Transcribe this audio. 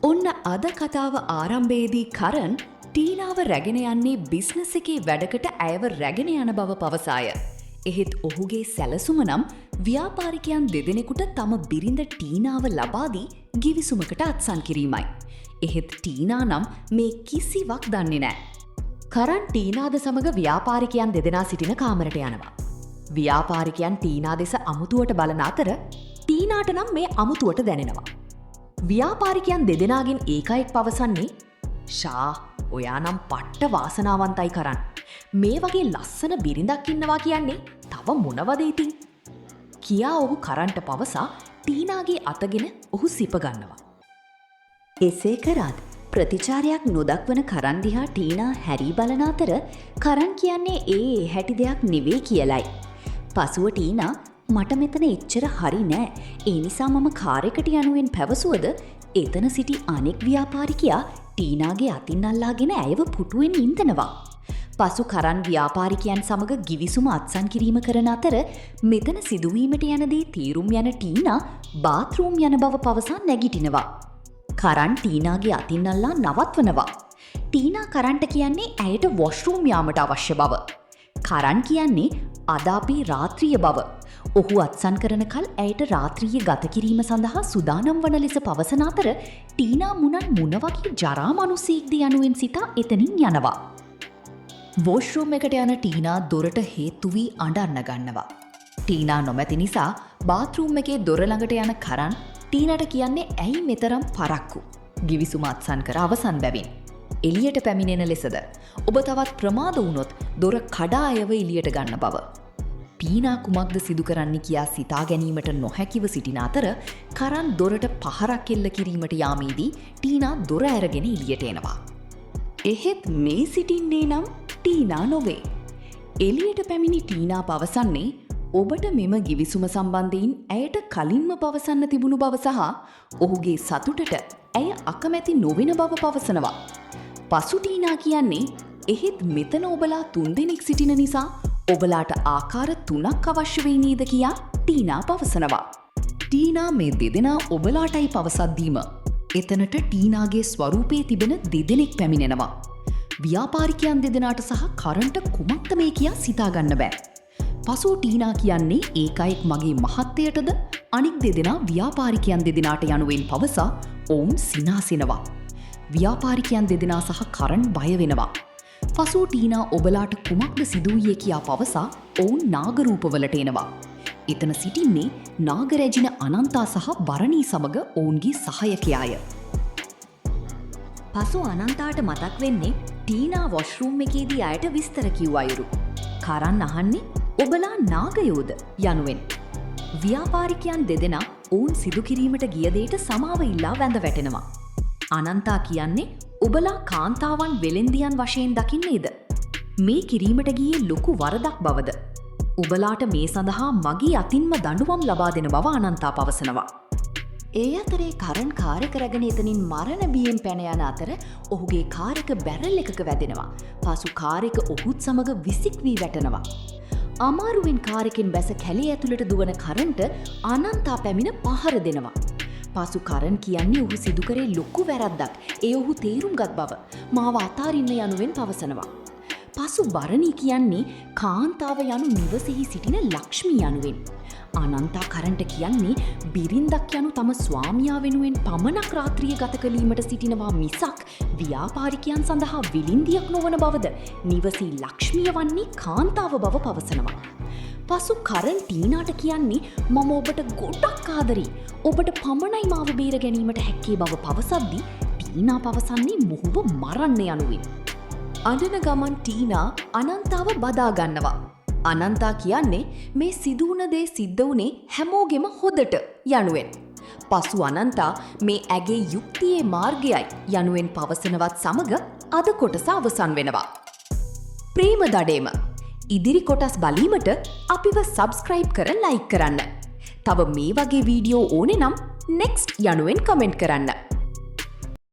ඔන්න අද කතාව ආරම්භයේදී කරන් ටීනාව රැගෙන යන්නේ බිස්නස් එකේ වැඩකට ඇයව රැගෙන යන බව පවසාය. එහෙත් ඔහුගේ සැලසුම නම් ව්‍යාපාරිකයන් දෙදෙනෙකුට තම බිරිඳ ටීනාව ලබා දී ගිවිසුමකට අත්සන් කිරීමයි. එහෙත් ටීනා නම් මේ කිසිවක් දන්නේ නැහැ. කරන් ටීනාද සමග ව්‍යාපාරිකයන් දෙදෙනා සිටින කාමරයට යනවා. ව්‍යාපාරිකයන් ටීනා දෙස අමුතුවට බලන අතර ටීනාට නම් මේ අමුතුවට දැනෙනවා. ව්‍යාපාරිකයන් දෙදෙනාගෙන් ඒකයෙක් පවසන්නේ ෂා ඔයා නම් පට්ට වාසනාවන්තයි කරන්. මේ වගේ ලස්සන බිරිඳක් ඉන්නවා කියන්නේ තව මොනවද ඉතින්? කියා ඔහු කරන්ට පවසා ටීනාගේ අතගෙන ඔහු සිප ගන්නවා. එසේ කරත් ප්‍රතිචාරයක් නොදක්වන කරන් දිහා ටීනා හැරී බලන අතර කරන් කියන්නේ ඒ හැටි දෙයක් නෙවෙයි කියලයි. පසුව ටීනා මට මෙතන එච්චර හරි නෑ. ඒ නිසා මම කාර් එකට යනුවෙන් පැවසුවද එතන සිටි අනෙක් ව්‍යාපාරිකයා ටීනාගේ අතින් අල්ලාගෙන ඇයව පුටුවෙන් ඉන්දනවා. පසු කරන් ව්‍යාපාරිකයන් සමග ගිවිසුම අත්සන් කිරීම කරන අතර මෙතන සිදුවීමට යන දේ තීරුම් යන ටීනා බාත්රූම් යන බව පවසා නැගිටිනවා. කරන් ටීනාගේ අතින් අල්ලා නවත්වනවා. ටීනා කරන්ට කියන්නේ ඇයට වොෂ්රූම් යාමට අවශ්‍ය බව. කරන් කියන්නේ අද අපි රාත්‍රිය බව. ඔහු අත්සන් කරන කල් ඇයට රාත්‍රිය ගත කිරීම සඳහා සුදානම් වන ලෙස පවසන අතර ටීනා මුනන් මොන වගේ ජරා මනුස්සයෙක්ද යනුවෙන් සිතා එතනින් යනවා. වොෂ්රූම් එකට යන ටීනා දොරට හේතු වී අඬන්න ගන්නවා. ටීනා නොමැති නිසා බාත්රූම් එකේ දොර ළඟට යන කරන් ටීනාට කියන්නේ ඇයි මෙතරම් පරක්කු. ගිවිසුම අත්සන් කර අවසන් බැවින් එළියට පැමිණෙන ලෙසද ඔබ තවත් ප්‍රමාද වුණොත් දොර කඩා අයව එළියට ගන්න බව. ටීනා කුමක්ද සිදු කරන්න කියා සිතා ගැනීමට නොහැකිව සිටින අතර කරන් දොරට පහරක් එල්ල කිරීමට යාමේදී ටීනා දොර ඇරගෙන එළියට එනවා. එහෙත් මේ සිටින්නේ නම් ටීනා නොවේ. එළියට පැමිණි ටීනා පවසන්නේ ඔබට මෙම ගිවිසුම සම්බන්ධයෙන් ඇයට කලින්ම පවසන්න තිබුණු බව සහ ඔහුගේ සතුටට ඇය අකමැති නොවෙන බව පවසනවා. පසු ටීනා කියන්නේ එහෙත් මෙතන ඔබලා 3 දෙනෙක් සිටින නිසා ඔබලාට ආකාර 3ක් අවශ්‍ය වෙයි නේද කියා ටීනා පවසනවා. ටීනා මේ දෙදෙනා ඔබලාටයි පවසද්දීම එතනට ටීනාගේ ස්වරූපයේ තිබෙන දෙදෙනෙක් පැමිණෙනවා. ව්‍යාපාරිකයන් දෙදෙනාට සහ කරන්ට කුමක්ද මේ කියා සිතාගන්න බෑ. පසු ටීනා කියන්නේ ඒකයෙක් මගේ මහත්තයටද අනික් දෙදෙනා ව්‍යාපාරිකයන් දෙදෙනාට යනුවෙන් පවසා ඔවුන් සිනාසෙනවා. ව්‍යාපාරිකයන් දෙදෙනා සහ කරන් බය වෙනවා. පසු ටීනා ඔබලාට කුමක්ද සිදුවයේ කියා පවසා ඔවුන් නාගරූපවලට එනවා. එතන සිටින්නේ නාගරැජින අනන්තා සහ බරණී සමග ඔවුන්ගේ සහයකයාය. පසු අනන්තාට මතක් වෙන්නේ ටීනා වොෂ්රූම් එකේදී අයට විස්තර කිව් අයුරු. කරන් අහන්නේ ඔබලා නාගයෝද යනුවෙන්. ව්‍යාපාරිකයන් දෙදෙනා ඔවුන් සිදු කිරීමට ගිය දෙයට සමාව ඉල්ලා වැඳ වැටෙනවා. අනන්තා කියන්නේ ඔබලා කාන්තාවන් වෙලෙන්දියන් වශයෙන් දකින්නේද? මේ කිරීමට ගියේ ලොකු වරදක් බවද? ඔබලාට මේ සඳහා මගේ අතින්ම දඬුවම් ලබා දෙන බව අනන්තා පවසනවා. ඒ අතරේ කරන් කාර් එක රැගෙන එතනින් මරණ බියෙන් පැන යන අතර ඔහුගේ කාර් එක බැරල් එකක වැදෙනවා. පසු කාර් එක ඔහුත් සමග විසික් වී වැටෙනවා. අමාරුවෙන් කාර් එකෙන් බැස කැලේ ඇතුළට දුවන කරන්ට අනන්තා පැමිණ පහර දෙනවා. පසු කරන් කියන්නේ ඔහු සිදු කරේ ලොකු වැරද්දක්. ඒ ඔහු තේරුම් ගත් බව මාව අතාරින්න යනුවෙන් පවසනවා. පසු බරණී කියන්නේ කාන්තාව යනු නිවසෙහි සිටින ලක්ෂ්මී යනුවෙන්. අනන්තා කරන්ට කියන්නේ බිරින්දක් යනු තම ස්වාමියා වෙනුවෙන් පමණක් රාත්‍රිය ගත කළීමට සිටිනවා මිසක් ව්‍යාපාරිකයන් සඳහා විලින්දියක් නොවන බවද නිවසී ලක්ෂ්මිය වන්නේ කාන්තාව බව පවසනවා. පසු කරන් ටීනාට කියන්නේ මම ඔබට ගොඩක් ආදරෙයි. ඔබට පමණයි මාව බේර ගැනීමට හැක්කේ බව පවසද්දී ටීනා පවසන්නේ මොහුව මරන්න යනුවෙන්. අඬන ගමන් ටීනා අනන්තාව බදා ගන්නවා. අනන්තා කියන්නේ මේ සිදුවුන දේ සිද්ධ වුණේ හැමෝගෙම හොදට යනුවෙන්. පසු අනන්තා මේ ඇගේ යුක්තියේ මාර්ගයයි යනුවෙන් පවසනවත් සමග අද කොටස අවසන් වෙනවා. ප්‍රේම දඩේම ඉදිරි කොටස් බලීමට අපිව සබ්ස්ක්‍රයිබ් කර ලයික් කරන්න. තව මේ වගේ වීඩියෝ ඕනේ නම් නෙක්ස්ට් යනුවෙන් කමෙන්ට් කරන්න.